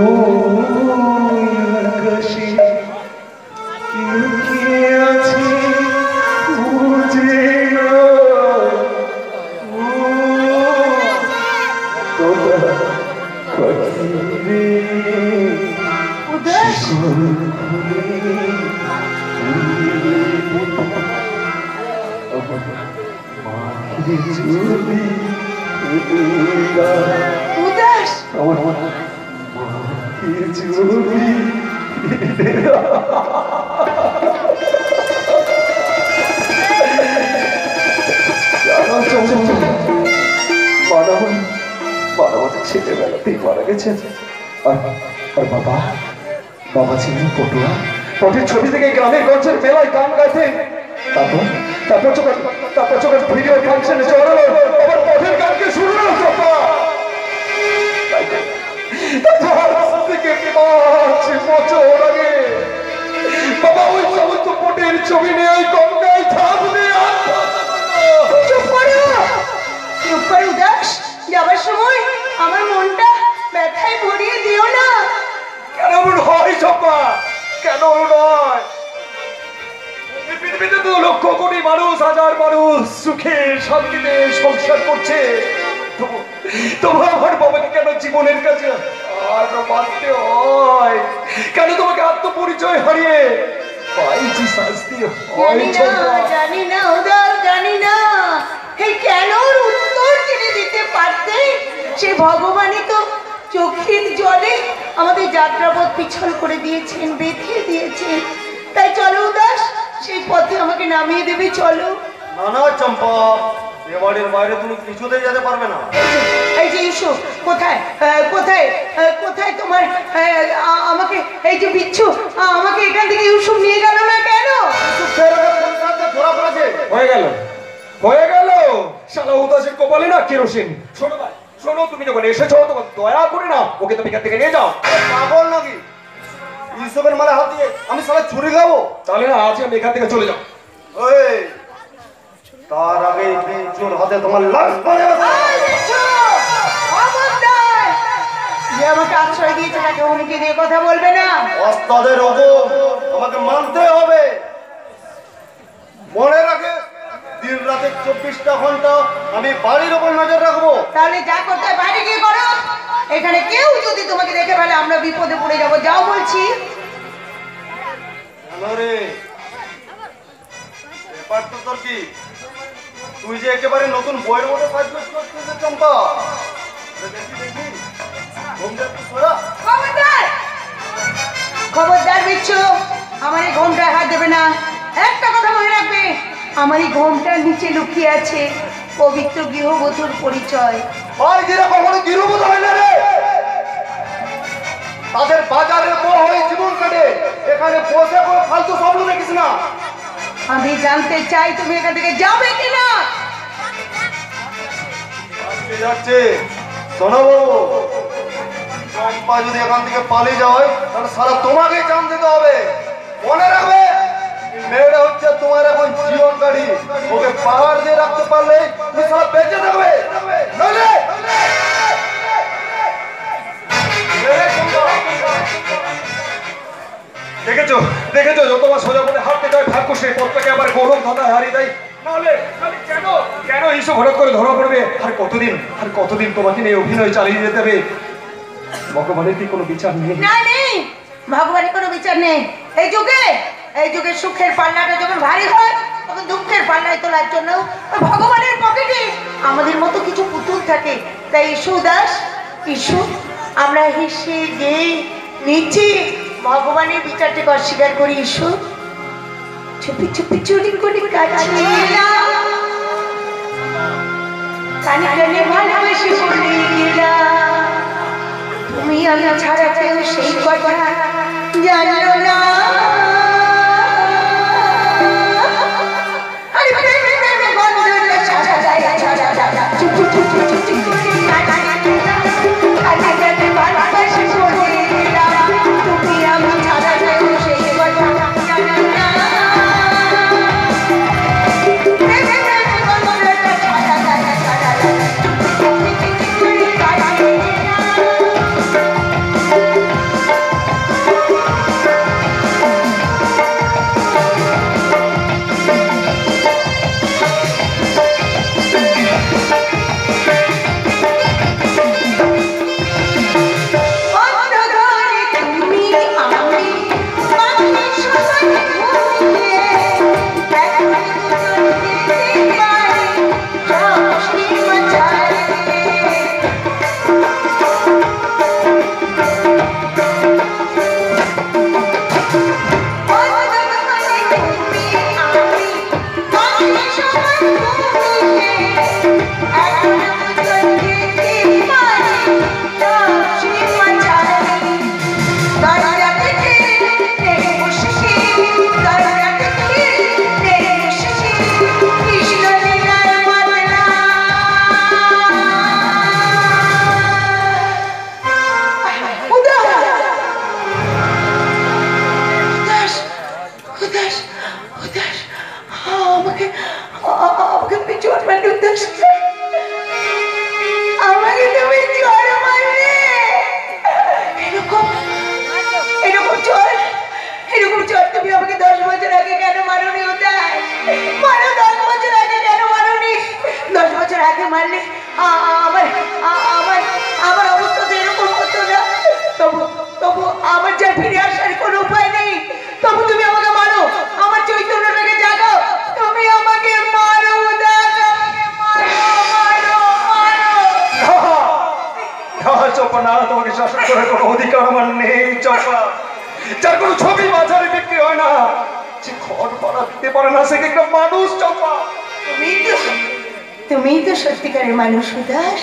আকাশে লুকিয়ে আছে বুঝে না, ও তোরা পাখি রে। উদাস, উদাস, ছেলেবেলাতেই মারা গেছেন। আর বাবা ছিলেন পটুয়া। পটের ছবি থেকে গ্রামের গঞ্জের মেলায় গান গাইতেন। তারপর যখন ভিডিও ফাংশনে চড়ালো, আবার পটের গানকে শুনলো। বাবা ওই সমস্ত পটের ছবি নিয়ে ওই গঙ্গায় থাকবে। চুপ করো, চুপ করো উদাস। যাবার সময় আমার মনটা ব্যথায় ভরিয়ে দিও না। কেন এমন হয় চম্পা? কেন নয়? এই পৃথিবীতে তো লক্ষ কোটি মানুষ, হাজার মানুষ সুখে শান্তিতে সংসার করছে। তবু আমার বাবাকে কেন জীবনের কাছে আর মানতে হয়? কেন তোমাকে আত্মপরিচয় হারিয়ে পাইছি শাস্তি হয়? জানি না উদাস, জানি না। এই কেন উত্তর জেনে দিতে পারতে, সে ভগবানই তো চোখের জলে আমাদের যাত্রাপথ পিছল করে দিয়েছেন, বেঁধে দিয়েছেন। তাই চলো উদাস, সেই পথে আমাকে নামিয়ে দেবে। চলো। না চম্পা, এ বাড়ির বাইরে তুমি কিছুতেই যেতে পারবে না। এই যে ইস্যু কোথায় কোথায় কোথায় তোমার আমাকে এই যে বিচ্ছু আমাকে এখান থেকে ইউসুফ নিয়ে গেল না কেন? ধরা পড়েছে। হয়ে গেল শালা উদাসের কপালে না কেরোসিন। শোনো ভাই, শোনো, তুমি যখন এসেছো তখন দয়া করে না ওকে তুমি এখান থেকে নিয়ে যাও। পাগল নাকি? ইউসুফের মালে হাত দিয়ে আমি সালা ছুরি খাবো? তাহলে না আজ আমি এখান থেকে চলে যাও। ওই তার আগে বিচ্ছুর হাতে তোমার লাশ পড়ে যাবে। যে আমাকে আশ্রয় দিয়েছে তাকে হুমকি দিয়ে কথা বলবে না। ওস্তাদের হুকুম আমাকে মানতে হবে। মনে রাখে, দিন রাতে 24টা ঘন্টা আমি বাড়ির উপর নজর রাখবো। তাহলে যা করতে হয় বাইরে গিয়ে করো। এখানে কেউ যদি তোমাকে দেখে ফেলে আমরা বিপদে পড়ে যাবো। যাও বলছি। রে ব্যাপার তো তোর কি? তুই যে একেবারে নতুন বইয়ের মতো সাজগোজ করছিস চম্পা। দেখি ঘুমটা একটু সরা। খবরদার, খবরদার বিচ্ছু, আমার এই ঘোমটায় হাত দেবে না। একটা কথা মনে রাখবে, আমার এই ঘোমটার নিচে লুকিয়ে আছে পবিত্র গৃহবধূর পরিচয়। ভাই যেটা কখনো গৃহবধূ হয় না রে, তাদের বাজারের বউ হয়ে জীবন কাটে। এখানে বসে কোনো ফালতু শব্দ দেখিস না। আমি জানতে চাই তুমি এখান থেকে যাবে কিনা। যাচ্ছে শোনো বাবু, চম্পা যদি এখান থেকে পালিয়ে যায় তাহলে সারা তোমাকে জান দিতে হবে। মনে রাখবে, মেয়েরা হচ্ছে তোমার এখন জীবন গাড়ি। ওকে পাহাড় দিয়ে রাখতে পারলে তুমি সারা বেঁচে থাকবে। নইলে দেখেছো যতবার সোজা করে হাঁটতে যায় ভাগ্য সেই পথটাকে আবার গৌরব ধাঁধায় হারিয়ে দেয়। নাহলে কেন এইসব হঠাৎ করে ধরা পড়বে? আর কতদিন তোমাকে নিয়ে অভিনয় চালিয়ে যেতে হবে? ভগবানের কি কোনো বিচার নেই? না নেই, ভগবানের কোনো বিচার নেই। এই যুগে সুখের পাল্লাটা যখন ভারী হয় তখন দুঃখের পাল্লায় তোলার জন্য ভগবানের পকেটে আমাদের মতো কিছু পুতুল থাকে। তাই ইস্যু দাস, ইস্যু আমরা হিসে গেয়ে নিচ্ছি, ভগবানের বিচারটাকে অস্বীকার করি। ইস্যু চুপি চুপি চুরি করে কানে কানে ভালোবেসে বলে গেলাম, তুমি আমি ছাড়া কেউ সেই কথা জানো না। আরে প্রেমে প্রেমে বন্ধুরা সারা যায় সারা যায় চুপি চুপি চুপি করে কানে কানে ভালোবেসে বলে গেলাম, তুমি আমি ছাড়া কেউ সেই কথা জানো না। প্রেমে প্রেমে বন্ধুরা সারা যায় সারা যায় চুপি চুপি করে কানে তোমাকে শাসন করার কোনো অধিকার আমার নেই চম্পা। যার কোনো ছবি বাজারে বিক্রি হয় না, যে ঘর ভাড়া দিতে পারে না, সে একটা মানুষ চম্পা। তুমি তো সত্যিকারের মানুষ উদাস।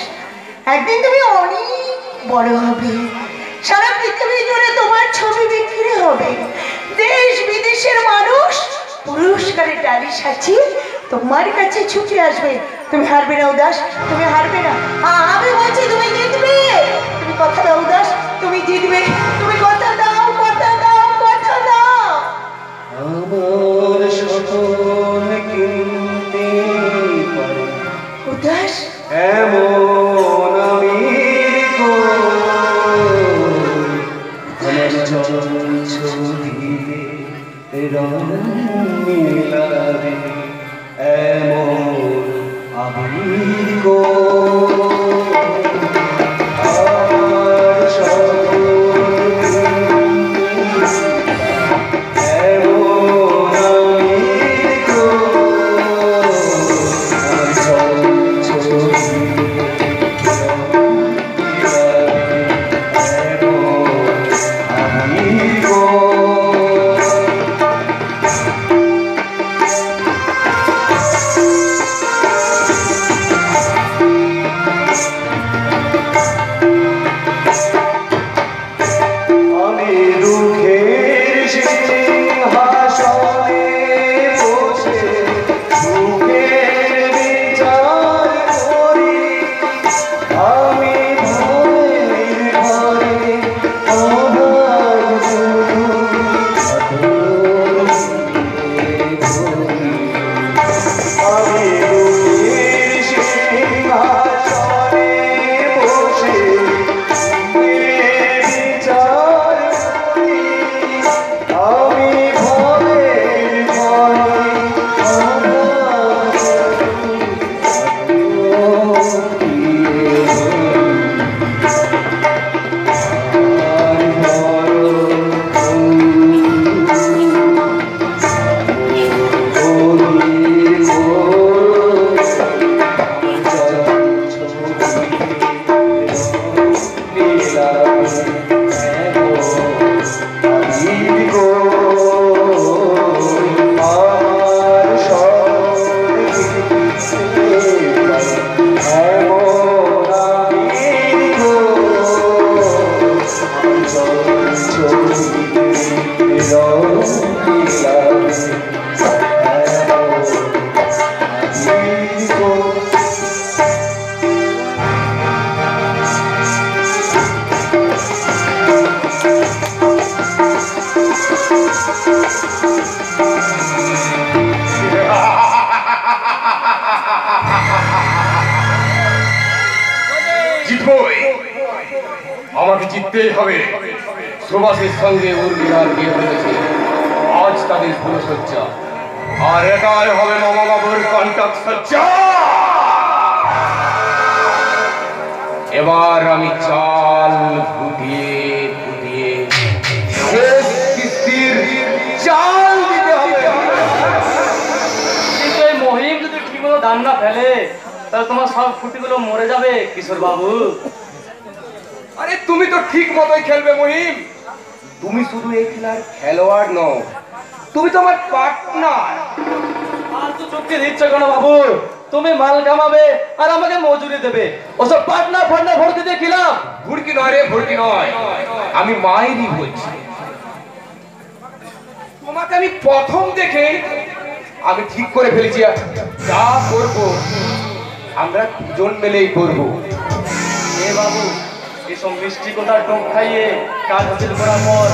একদিন তুমি অনেক বড় হবে, সারা পৃথিবী জুড়ে তোমার ছবি বিক্রি হবে, দেশ বিদেশের মানুষ পুরস্কারের ডালি সাজিয়ে তোমার কাছে ছুটে আসবে। তুমি হারবে না উদাস, তুমি হারবে না। আমি বলছি তুমি জিতবে। তুমি কথা দাও উদাস, তুমি জিতবে। তুমি কথা দাও, কথা দাও, কথা দাও। আমার সকল কিনতে পারে উদাস এমন আমি আমার ছবি রং মিলাবে এমন আমি আর সকল এমন আমি জিততেই হবে। সুভাষের সঙ্গে উর্মিলার বিয়ে হয়েছে, আজ তাদের ফুলসজ্জা, আর এটাই হবে মামা বাবুর কন্টাক্ট সজ্জা। এবার আমি চাল ফুটিয়ে ফুটিয়ে শেষ কিস্তির চাল দিতে হবে। কিন্তু এই মহিম যদি ঠিক মতো দান না ফেলে তাহলে তোমার সব ফুটিগুলো মরে যাবে কিশোর বাবু। আরে তুমি তো ঠিক মতোই খেলবে মহিম। তুমি শুধু এই খেলার খেলোয়াড় নও, তুমি তো আমার পার্টনার। ফালতু চুক্তি দিচ্ছ কেন বাবু? তুমি মাল কামাবে আর আমাকে মজুরি দেবে, ওসব পার্টনার ফার্টনার ভর্তি দিয়ে কিলাম। ভুড়কি নয় রে, ভুড়কি নয়, আমি মায়েরই বলছি। তোমাকে আমি প্রথম দেখে আমি ঠিক করে ফেলেছি, যা করবো আমরা দুজন মিলেই করবো। এ বাবু, এসব মিষ্টি কোথার টোপ খাইয়ে কাজ হাসিল করার পর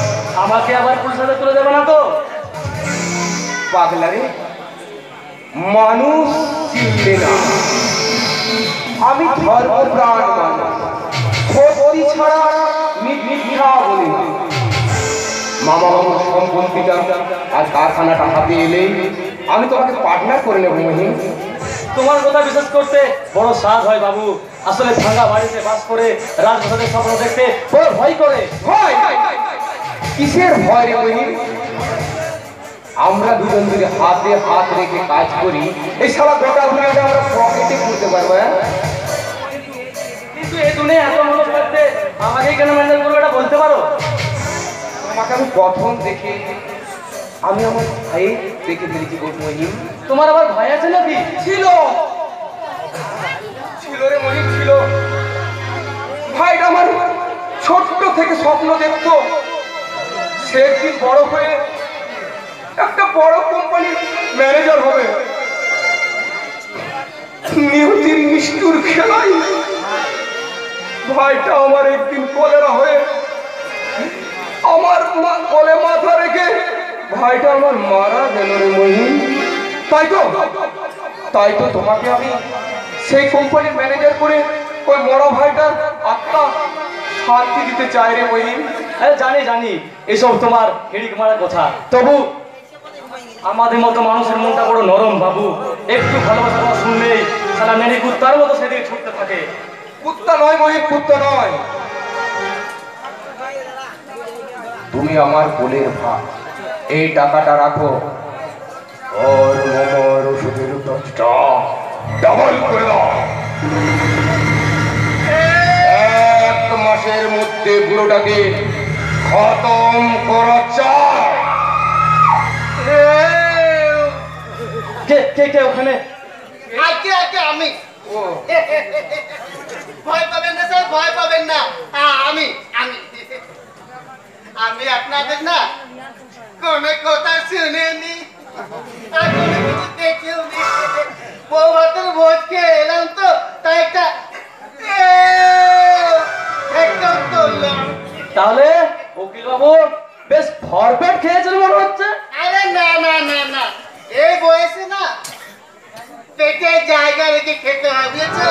আমাকে আবার পুলিশে তুলে দেবে না তো? পাগলা রে, মানুষ চিনলে না, আমি ধর্মপ্রাণ মানুষ, সত্যি ছাড়া মিথ্যা বলি না। মামা বাবুর সম্পত্তিটা আর কারখানাটা হাতে এলেই আমি তোমাকে পার্টনার করে নেবো মহিম। তোমার কথা বিশ্বাস করতে বড় সাধ হয় বাবু। আসলে ভাঙা বাড়িতে বাস করে রাজপ্রাসাদের স্বপ্ন দেখতে বড় ভয় করে। ভয়? কিসের ভয় রে মহিম? আমরা দুজন যদি হাতে হাত রেখে কাজ করি, এই সারা গোটা দুনিয়াটা আমরা পকেটে করতে পারবো। কিন্তু এই দুনিয়া এত মনে করতে আমাকে কেন ম্যানেজ করবে এটা বলতে পারো? তোমাকে আমি প্রথম দেখে আমি আমার ভাই দেখে ফেলেছি মহিম। তোমার আবার ভয় আছে নাকি? ছিল ছিল রে মহিম, ছিল। ভাইটা আমার ছোট্ট থেকে স্বপ্ন দেখতো সে একদিন বড় হয়ে একটা বড় কোম্পানির ম্যানেজার হবে। নিয়তির নিষ্ঠুর খেলাই ভাইটা আমার একদিন কলেরা হয়ে আমার কোলে মাথা রেখে ভাইটা আমার মারা গেল রে মহিম। তাই তো তোমাকে আমি সেই কোম্পানির ম্যানেজার করে ওই বড় ভাইটার আত্মা শান্তি দিতে চাই রে মহিম। জানি জানি এসব তোমার হিড়িক মারা কথা, তবু আমাদের মতো মানুষের মনটা বড় নরম বাবু। একটু ভালোবাসা কথা শুনলেই সারা মেনে কুত্তার মতো সেদিকে ছুটতে থাকে। কুত্তা নয় মহিম, কুত্তা নয়, তুমি আমার কোলের ভাত। এই টাকাটা রাখো, ওর মোমোর ওষুধের দশটা ডাবল করে দাও। 1 মাসের মধ্যে পুরোটাকে খতম করা চাই। কে কে কে ওখানে? আমি ভয় পাবেন না স্যার, ভয় পাবেন না। আমি আমি আমি আপনাদের না কোনো কথা শুনেনি আর কোনো কিছু দেখেও নি। বউ ভাতের ভোজ খেয়ে এলাম তো, তাই একটা করলাম। তাহলে উকিল বাবু বেশ ভরপেট খেয়েছেন মনে হচ্ছে। আরে না না না না, এই বয়সে না পেটে জায়গা রেখে খেতে হয়, বুঝেছো?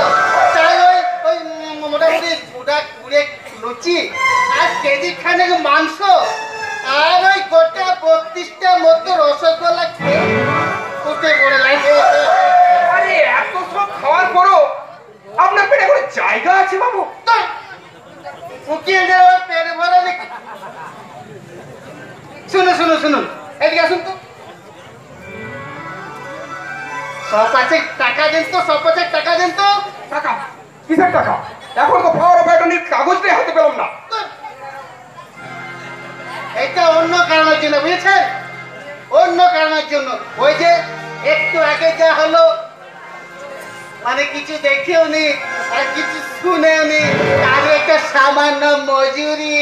তাই ওই ওই মোটামুটি কুড়ে লুচি আর কেজি খানেক মাংস আর ওই গোটা 32টা মতো রসগোল্লা খেয়ে উঠে পড়ে লাগে। আরে এত সব খাওয়ার পরও আপনার পেটে কোনো জায়গা আছে বাবু? উকিল দেওয়া পেট ভরা দেখি। শুনুন শুনুন শুনুন, এদিকে আসুন তো। টাকা দেন তো, টাকা দেন তো। টাকা? কিসের টাকা? এখন তো পাওয়ার অফ অ্যাটর্নির কাগজটাই হাতে পেলাম না। এটা অন্য কারণের জন্য, বুঝেছেন? অন্য কারণের জন্য। ওই যে একটু আগে যা হলো, মানে কিছু দেখেও নি আর কিছু শুনেও নি, তার একটা সামান্য মজুরি।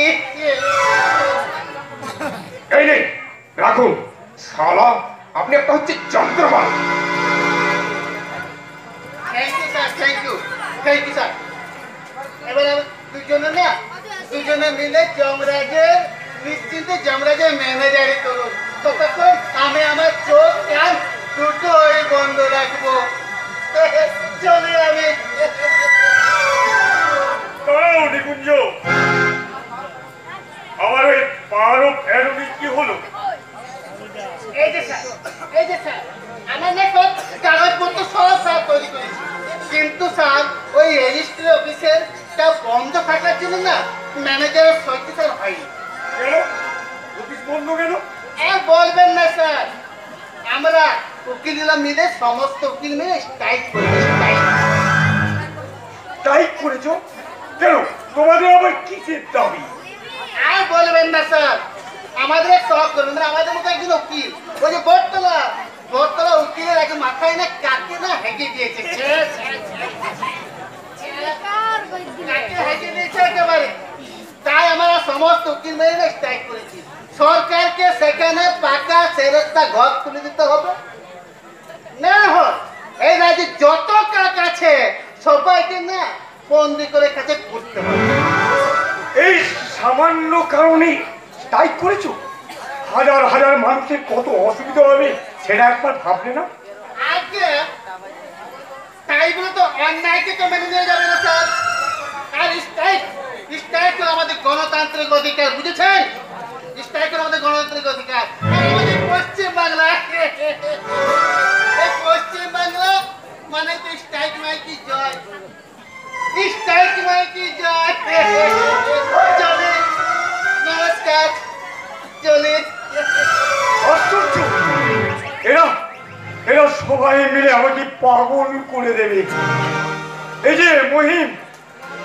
এই নেই, রাখুন। শালা আপনি একটা হচ্ছে যন্ত্রমান। Thank you sir, thank you sir. এবার দুজনে মিলে যমরাজের নিশ্চিন্তে যমরাজের ম্যানেজারি করুন। ততক্ষণ আমি আমার চোখ কান দুটোই বন্ধ রাখবো। চলে আমি। দাঁড়াও নিকুঞ্জ, আমার ওই পারো ফেরুনি কি হলো? এই যে স্যার আমার না সব কাগজপত্র সব তৈরি করেছি, কিন্তু স্যার ওই রেজিস্ট্রি অফিসেরটা বন্ধ থাকার জন্য না ম্যানেজারের সইতে স্যার হয়নি। কেন অফিস বন্ধ কেন? আর বলবেন না স্যার, আমরা উকিলরা মিলে সমস্ত উকিল মিলে স্ট্রাইক করেছি। টাইপ করেছো কেন? তোমাদের আবার কিসের দাবি? আর বলবেন না স্যার, আমাদের শখ করবেন না, আমাদের মতো একজন উকিল ওই যে বটতলা উকিলের একজন মাথায় না কাকে না হেঁকে দিয়েছে, কাকে হেঁকে দিয়েছে একেবারে। তাই আমরা সমস্ত উকিল মিলে স্ট্রাইক করেছি। সরকারকে সেখানে পাকা সেরেস্তা ঘর তুলে দিতে হবে, না হয় এই রাজ্যে যত কাক আছে সবাইকে না বন্দি করে কাছে করতে হবে। এই সামান্য কারণে টাইপ করেছো? হাজার হাজার মানুষের কত অসুবিধা হবে সেটা একবার ভাবলে না? আজকে তাই বলে তো অন্যায়কে তো মেনে নিয়ে যাবে না স্যার। আর স্ট্রাইক আমাদের গণতান্ত্রিক অধিকার, বুঝেছেন? স্ট্রাইক আমাদের গণতান্ত্রিক অধিকার। আর আমাদের পশ্চিমবাংলা মানে তো স্ট্রাইক মাইকি জয়, স্ট্রাইক মাইকি জয়। চলে, নমস্কার, চলে। আশ্চর্য! এরা সবাই মিলে আমাকে পাগল করে দেবে। এই যে মহিম,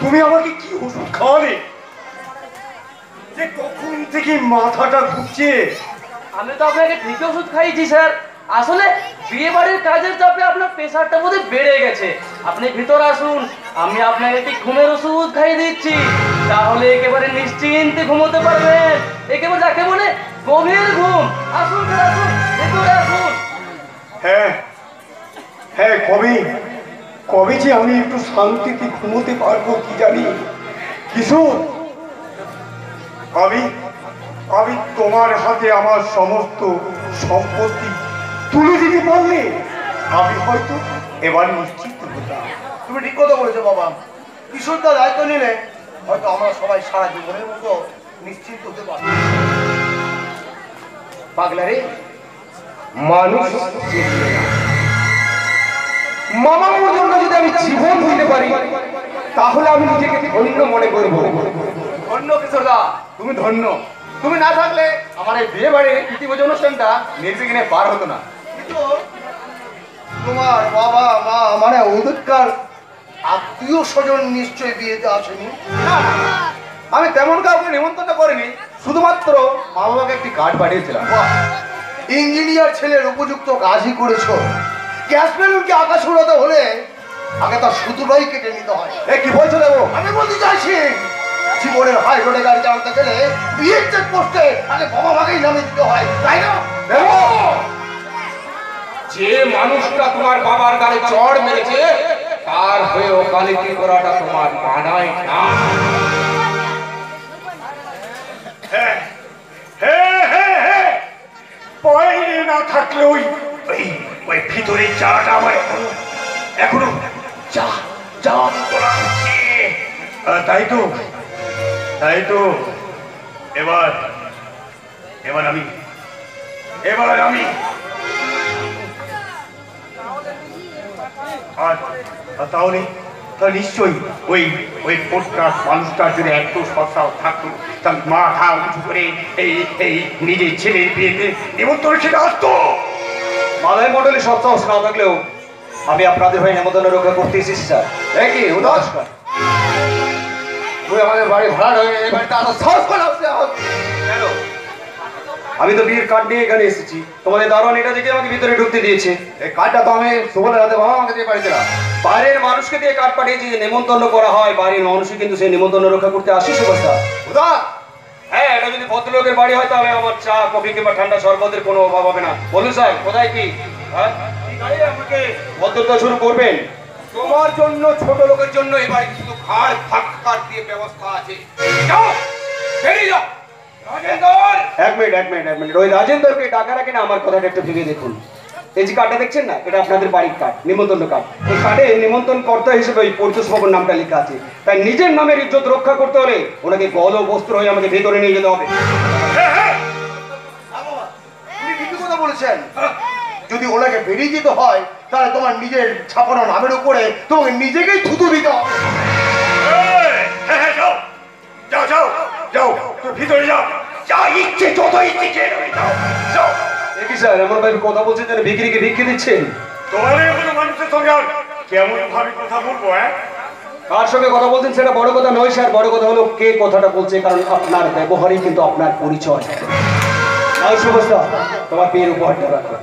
তুমি আমাকে কি ওষুধ খাওয়ালে যে কখন থেকে মাথাটা ঘুরছে? আমি তো আপনাকে ঠিক ওষুধ খাইয়েছি স্যার। আসলে বিয়ে বাড়ির কাজের চাপে আপনার প্রেশারটা বোধহয় বেড়ে গেছে। আপনি ভিতর আসুন, আমি আপনাকে একটি ঘুমের ওষুধ খাইয়ে দিচ্ছি, তাহলে একেবারে নিশ্চিন্তে ঘুমোতে পারবেন। একেবারে যাকে বলে গভীর ঘুম। আসুন স্যার, আসুন, ভিতরে আসুন। হ্যাঁ, কবে যে আমি একটু শান্তিতে ঘুমোতে পারবো কি জানি। কিশোর, আমি তোমার হাতে আমার সমস্ত সম্পত্তি তুলে দিতে পারলে আমি হয়তো এবার নিশ্চিত হতাম। তুমি ঠিক কথা বলেছো বাবা। কিশোরদা দায়িত্ব নিলে হয়তো আমরা সবাই সারা জীবনের মতো নিশ্চিন্ত হতে পারবো। পাগলা রে, মানুষ মামা পর্যন্ত যদি আমি জীবন দিতে পারি তাহলে আমি নিজেকে ধন্য মনে করবো। ধন্য কিশোরদা, তুমি ধন্য। তুমি না থাকলে আমার এই বিয়ে বাড়ির প্রীতিভোজ অনুষ্ঠানটা নির্বিঘ্নে পার হতো না। কিন্তু তোমার বাবা মা মানে ওদেরকার আত্মীয় স্বজন নিশ্চয়ই বিয়েতে আসেনি। আমি তেমন কাউকে নিমন্ত্রণ করিনি, শুধুমাত্র মা বাবাকে একটি কার্ড পাঠিয়েছিলাম। ইঞ্জিনিয়ার ছেলের উপযুক্ত কাজই করেছো। গ্যাস বেলুনকে আকাশ উড়াতে হলে আগে তার সুতোটাই কেটে নিতে হয়। কি বলছো দেবো? আমি বলতে চাইছি জীবনের হাই রোডে গাড়ি চালাতে গেলে বিয়ের চেক পোস্টে আগে বাবা মাকেই নামে দিতে হয়, তাই না? যে মানুষটা তোমার বাবার গালে চড় মেরেছে তার হয়ে ওকালতি করাটা তোমার মানায় না। বাইরে না থাকলে ওই ভিতরে চাটা আমার এখনো তাই তো এবার আমি তাহলে নিশ্চয়ই ওই পোস্টার মানুষটার যদি এত সস্তাও থাকতো তার মাথা উঁচু করে এই নিজের ছেলের বিয়েতে নিমন্ত্রণ সেটা আসতো। মাদায় মন্ডলী সব সাহস না থাকলেও আমি আপনাদের ভাই নেমন্তন্ন রক্ষা করতে এসেছি স্যার। কি নমস্কার, তুই আমাদের বাড়ি ভাড়া হয়ে এই বাড়িতে আসা সাহস করে আসছে? কেন? আমি তো বিয়ের কার্ড নিয়ে এখানে এসেছি, তোমাদের দারোয়ান এটা দেখে আমাকে ভিতরে ঢুকতে দিয়েছে। এই কার্ডটা তো আমি সুবলের হাতে বাবা আমাকে দিয়ে পাঠিয়েছিলাম। বাইরের মানুষকে দিয়ে কার্ড পাঠিয়েছি যে নেমন্তন্ন করা হয়, বাড়ির মানুষই কিন্তু সেই নেমন্তন্ন রক্ষা করতে আসে। সুভাষদা, হ্যাঁ, এটা যদি ভদ্রলোকের বাড়ি হয় তাহলে আমার চা কফি কিংবা ঠান্ডা শরবতের কোনো অভাব হবে না। বলুন সাহেব, কোথায় কি আমাকে ভদ্রতা শুরু করবেন? তোমার জন্য ছোট লোকের জন্য এবারে শুধু ঘাড় ধাক্কার দিয়ে ব্যবস্থা আছে। যাও, বেরিয়ে যাও। রাজেন্দর, এক মিনিট, ওই রাজেন্দরকে ডাকার আগে না আমার কথাটা একটু ভেবে দেখুন। এই যে কার্ডটা দেখছেন না, এটা আপনাদের বাড়ির কার্ড, নিমন্ত্রণ কার্ড। এই কার্ডে নিমন্ত্রণ কর্তা হিসেবে ওই পরিতোষ বাবুর নামটা লেখা আছে। তাই নিজের নামের ইজ্জত রক্ষা করতে হলে ওনাকে গল বস্ত্র হয়ে আমাকে ভেতরে নিয়ে যেতে হবে। আপনি ঠিকই কথা বলেছেন। যদি ওনাকে বেরিয়ে যেতে হয় তাহলে তোমার নিজের ছাপানো নামের উপরে তোমাকে নিজেকেই থুতু দিতে হবে। যাও যাও যাও যাও, তুমি ভিতরে যাও, যা ইচ্ছে যত ইচ্ছে খেয়ে নেবে, যাও যাও। দেখি স্যার, এমন ভাবে কথা বলছেন যেন ভিখিরিকে ভিক্ষে দিচ্ছেন। তোমার কোনো মানুষের সঙ্গে আর কেমন ভাবে কথা বলবো? কার সঙ্গে কথা বলছেন সেটা বড় কথা নয় স্যার, বড় কথা হলো কে কথাটা বলছে, কারণ আপনার ব্যবহারই কিন্তু আপনার পরিচয়। আর সুবস্তা, তোমার বিয়ের উপহারটা রাখো।